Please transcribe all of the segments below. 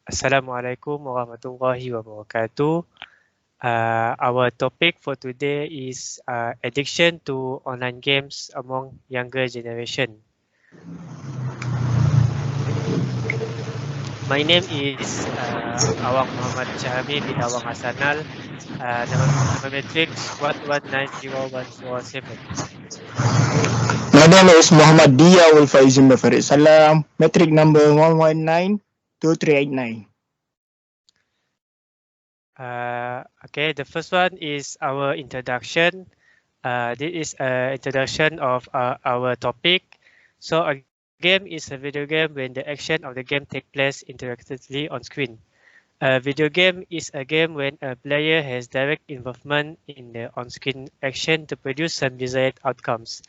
Assalamualaikum warahmatullahi wabarakatuh. Our topic for today is addiction to online games among younger generation. My name is Awang Muhammad Syahmi bin Awang Hassanal. Nama matrix 1190147. My name is Muhammad DHIYAULFAIZIN SALAM, metric number 1192389. Okay, the first one is our introduction. This is an introduction of our topic. So a game is a video game when the action of the game takes place interactively on screen. A video game is a game when a player has direct involvement in the on-screen action to produce some desired outcomes.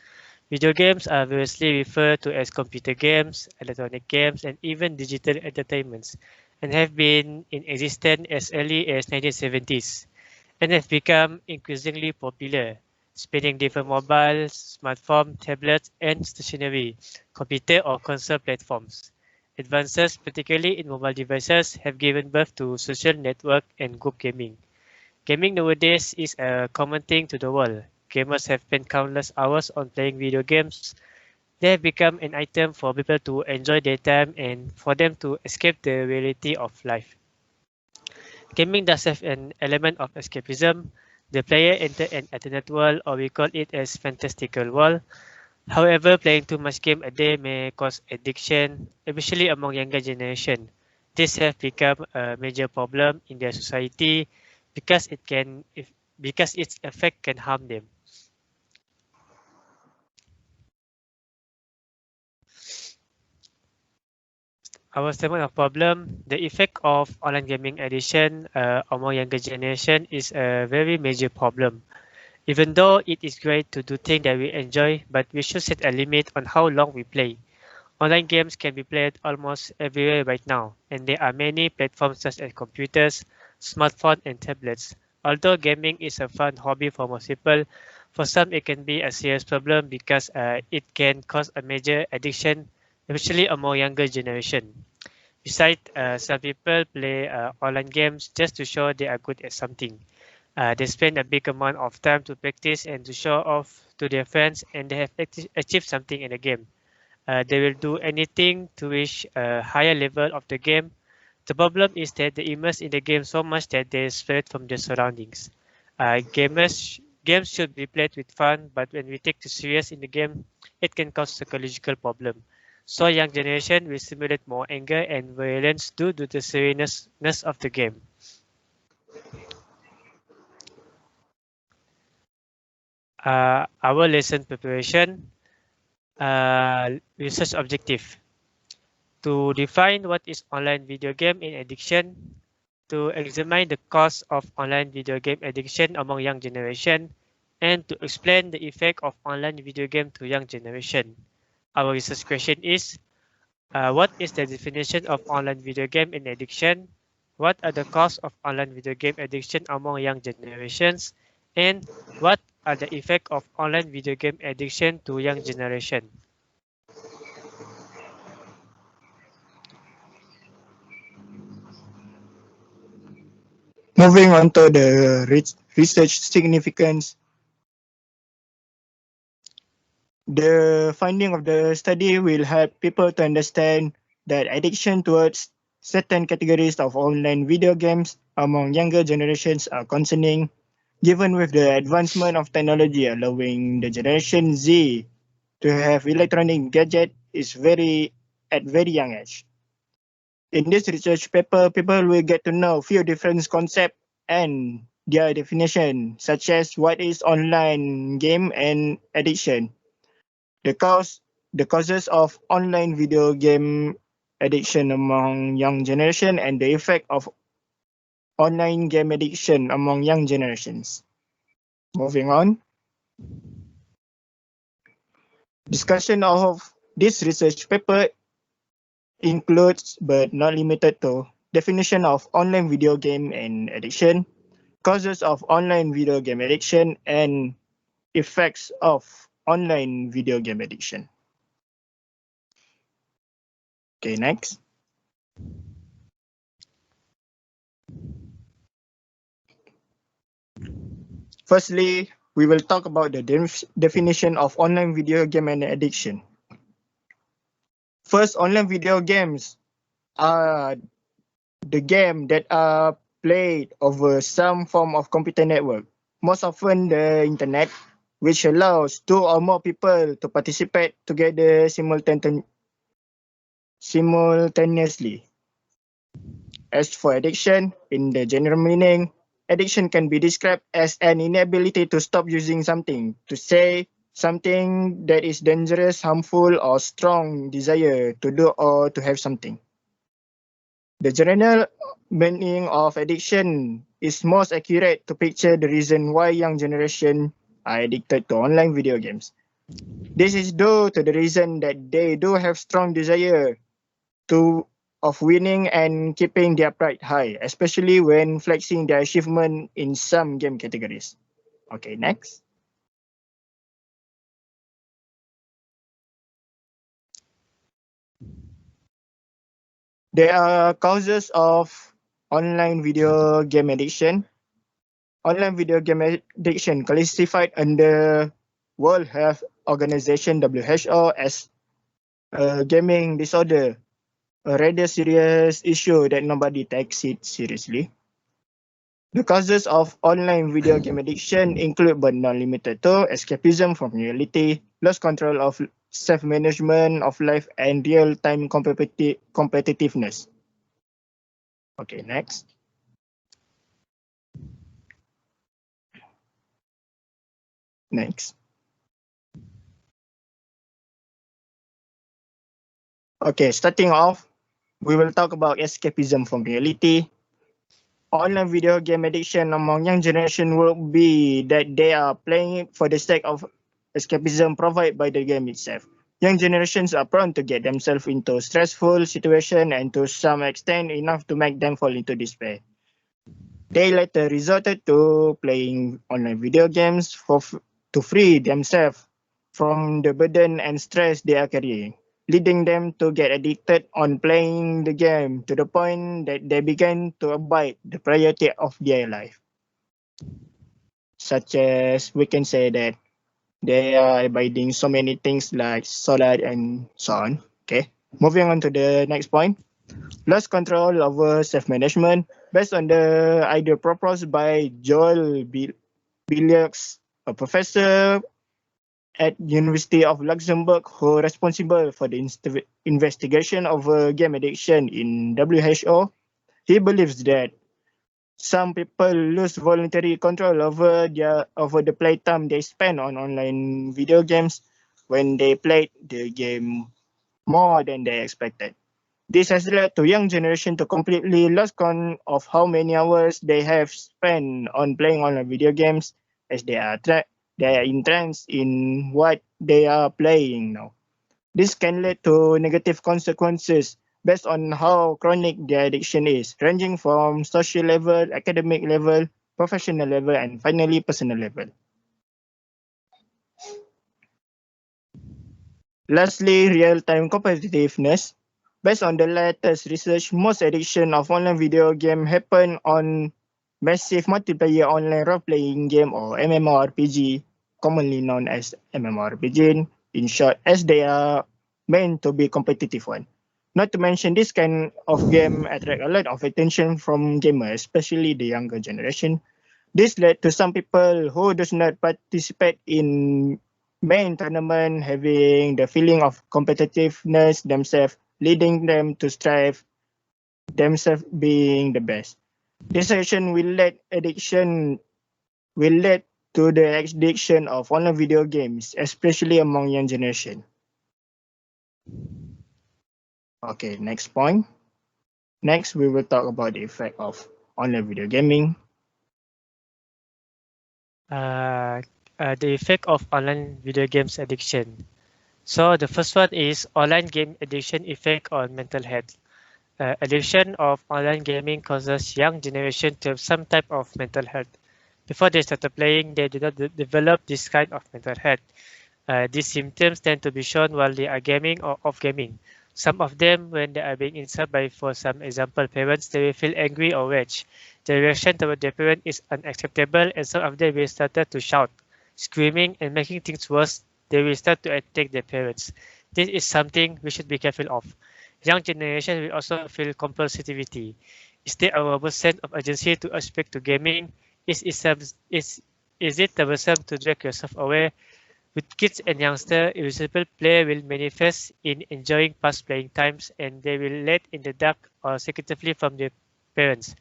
Video games are variously referred to as computer games, electronic games, and even digital entertainments, and have been in existence as early as 1970s, and have become increasingly popular, spanning different mobile, smartphone, tablets, and stationary, computer or console platforms. Advances, particularly in mobile devices, have given birth to social network and group gaming. Gaming nowadays is a common thing to the world. Gamers have spent countless hours on playing video games. They have become an item for people to enjoy their time and for them to escape the reality of life. Gaming does have an element of escapism. The player enters an alternate world, or we call it as fantastical world. However, playing too much game a day may cause addiction, especially among younger generation. This has become a major problem in their society because because its effect can harm them. Our statement of problem, the effect of online gaming addiction among younger generation is a very major problem. Even though it is great to do things that we enjoy, but we should set a limit on how long we play. Online games can be played almost everywhere right now, and there are many platforms such as computers, smartphones, and tablets. Although gaming is a fun hobby for most people, for some it can be a serious problem because it can cause a major addiction, especially among younger generation. Besides, some people play online games just to show they are good at something. They spend a big amount of time to practice and to show off to their friends, and they have achieved something in the game. They will do anything to reach a higher level of the game. The problem is that they immerse in the game so much that they separate from their surroundings. Games should be played with fun, but when we take too serious in the game, it can cause psychological problem. So young generation will simulate more anger and violence due to the seriousness of the game. Our lesson preparation, research objective. To define what is online video game in addiction, to examine the cause of online video game addiction among young generation, and to explain the effect of online video game to young generation. Our research question is, what is the definition of online video game in addiction? What are the causes of online video game addiction among young generations? And what are the effects of online video game addiction to young generation? Moving on to the research significance, the finding of the study will help people to understand that addiction towards certain categories of online video games among younger generations are concerning, given with the advancement of technology allowing the generation Z to have electronic gadget is at very young age. In this research paper, people will get to know few different concepts and their definition, such as what is online game and addiction, the causes of online video game addiction among young generation, and the effect of online game addiction among young generations. Moving on. Discussion of this research paper includes, but not limited to, definition of online video game and addiction, causes of online video game addiction, and effects of online video game addiction. Okay, next. Firstly, we will talk about the definition of online video game and addiction. First, online video games are the game that are played over some form of computer network, most often the internet, which allows two or more people to participate together simultaneously. As for addiction, in the general meaning, addiction can be described as an inability to stop using something, to say something that is dangerous, harmful, or strong desire to do or to have something. The general meaning of addiction is most accurate to picture the reason why young generation are addicted to online video games. This is due to the reason that they do have strong desire to of winning and keeping their pride high, especially when flexing their achievement in some game categories. Okay, next. There are causes of online video game addiction. Online video game addiction classified under World Health Organization WHO as a gaming disorder, a rather serious issue that nobody takes it seriously. The causes of online video game addiction include but not limited to escapism from reality, lost control of self-management of life, and real-time competitiveness. Okay, next. Next. Okay, starting off, we will talk about escapism from reality. Online video game addiction among young generation will be that they are playing it for the sake of escapism provided by the game itself. Young generations are prone to get themselves into stressful situation and to some extent enough to make them fall into despair. They later resorted to playing online video games to free themselves from the burden and stress they are carrying, leading them to get addicted on playing the game to the point that they began to abide the priority of their life. Such as we can say that they are abiding so many things like solar and so on. Okay, moving on to the next point. Lost control over self-management based on the idea proposed by Joel Billiaks, a professor at University of Luxembourg who responsible for the investigation of game addiction in WHO. He believes that some people lose voluntary control over the playtime they spend on online video games when they played the game more than they expected. This has led to young generation to completely lost count of how many hours they have spent on playing online video games as they are entranced in what they are playing now. This can lead to negative consequences based on how chronic their addiction is, ranging from social level, academic level, professional level, and finally personal level. Lastly, real-time competitiveness. Based on the latest research, most addiction of online video game happen on massive multiplayer online role-playing game or MMORPG, commonly known as MMORPG in short, as they are meant to be competitive one. Not to mention, this kind of game attract a lot of attention from gamers, especially the younger generation. This led to some people who does not participate in main tournament having the feeling of competitiveness themselves, leading them to strive themselves being the best. This action will lead to the addiction of online video games, especially among young generation. Okay, next point. Next, we will talk about the effect of online video gaming. The effect of online video games addiction. So the first one is online game addiction effect on mental health. Addiction of online gaming causes young generation to have some type of mental health. Before they started playing, they do not develop this kind of mental health. These symptoms tend to be shown while they are gaming or off gaming. Some of them when they are being insulted by, for some example, parents, they will feel angry or rage. The reaction toward their parent is unacceptable, and some of them will start to shout, screaming, and making things worse. They will start to attack their parents. This is something we should be careful of. Young generation will also feel compulsivity. Is there a robust sense of urgency to aspect to gaming? Is it troublesome to drag yourself away? With kids and youngsters, irresponsible play will manifest in enjoying past playing times, and they will let in the dark or secretively from their parents.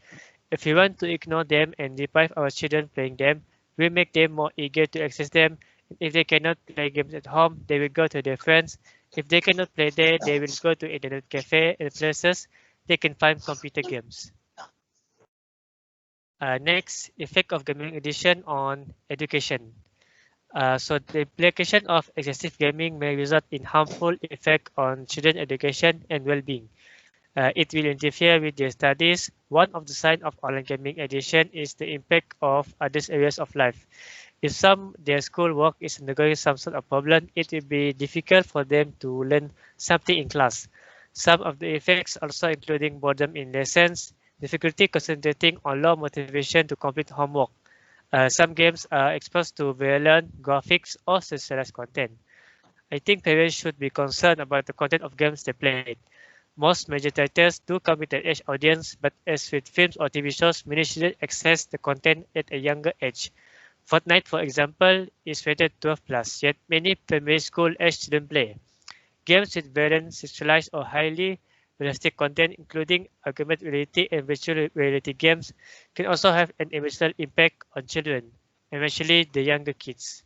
If we want to ignore them and deprive our children playing them, we make them more eager to access them. If they cannot play games at home, they will go to their friends. If they cannot play there, they will go to internet cafe and places they can find computer games. Next, effect of gaming addiction on education. So the implication of excessive gaming may result in harmful effect on children's education and well-being. It will interfere with their studies. One of the signs of online gaming addiction is the impact of other areas of life. If their schoolwork is undergoing some sort of problem, it will be difficult for them to learn something in class. Some of the effects also including boredom in lessons, difficulty concentrating or low motivation to complete homework. Some games are exposed to violent graphics or sexualized content. I think parents should be concerned about the content of games they play. Most major titles do come with an age audience, but as with films or TV shows, many children access the content at a younger age. Fortnite, for example, is rated 12+, yet many primary school age children play. Games with violent, sexualized, or highly realistic content, including augmented reality and virtual reality games, can also have an emotional impact on children, especially the younger kids.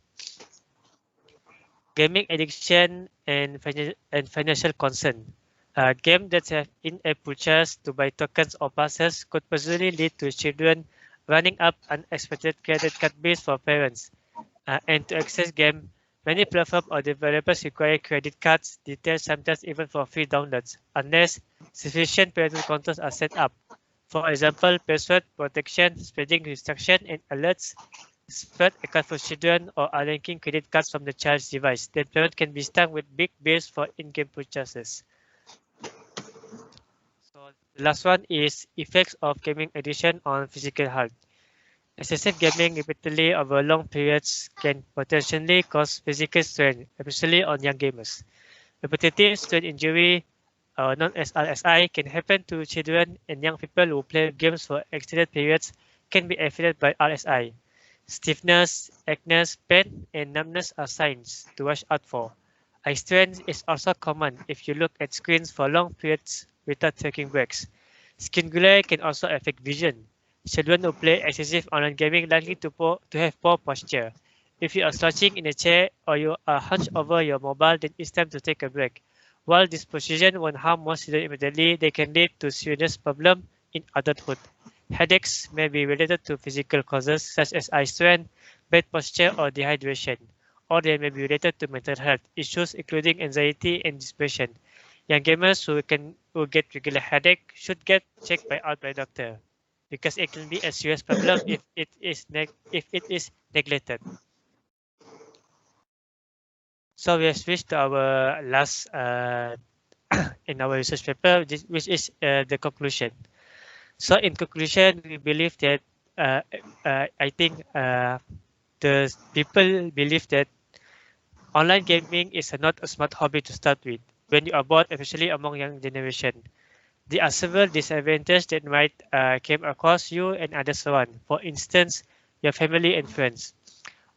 Gaming addiction and financial concern. Games that have in-app purchase to buy tokens or passes could possibly lead to children running up unexpected credit card bills for parents. And to access game, many platforms or developers require credit cards details, sometimes even for free downloads, unless sufficient parental controls are set up. For example, password protection, spreading restriction, and alerts spread account for children or unlinking credit cards from the child's device. Then parents can be stung with big bills for in-game purchases. So the last one is effects of gaming addiction on physical health. Excessive gaming repeatedly over long periods can potentially cause physical strain, especially on young gamers. Repetitive strain injury, known as RSI, can happen to children and young people who play games for extended periods can be affected by RSI. Stiffness, aching, pain, and numbness are signs to watch out for. Eye strain is also common if you look at screens for long periods without taking breaks. Skin glare can also affect vision. Children who play excessive online gaming likely to have poor posture. If you are slouching in a chair or you are hunched over your mobile, then it's time to take a break. While this position won't harm most children immediately, they can lead to serious problems in adulthood. Headaches may be related to physical causes such as eye strain, bad posture, or dehydration, or they may be related to mental health issues including anxiety and depression. Young gamers who get regular headache should get checked by a doctor, because it can be a serious problem if it is neglected. So we have switched to our last in our research paper, which is the conclusion. So in conclusion, we believe that I think the people believe that online gaming is not a smart hobby to start with. When you are bored, especially among young generation, there are several disadvantages that might come across you and others around. For instance, your family and friends.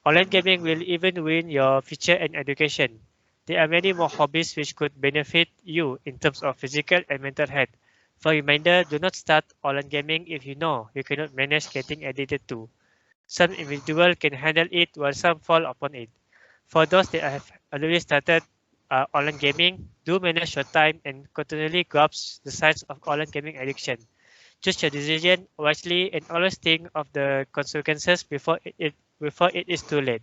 Online gaming will even ruin your future and education. There are many more hobbies which could benefit you in terms of physical and mental health. For a reminder, do not start online gaming if you know you cannot manage getting addicted to. Some individuals can handle it while some fall upon it. For those that have already started online gaming, do manage your time and continually grasp the signs of online gaming addiction. Choose your decision wisely and always think of the consequences before it is too late.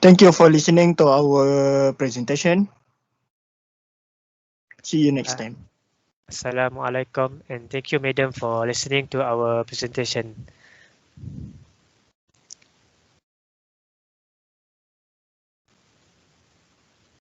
Thank you for listening to our presentation. See you next time. Assalamualaikum, and thank you, madam, for listening to our presentation.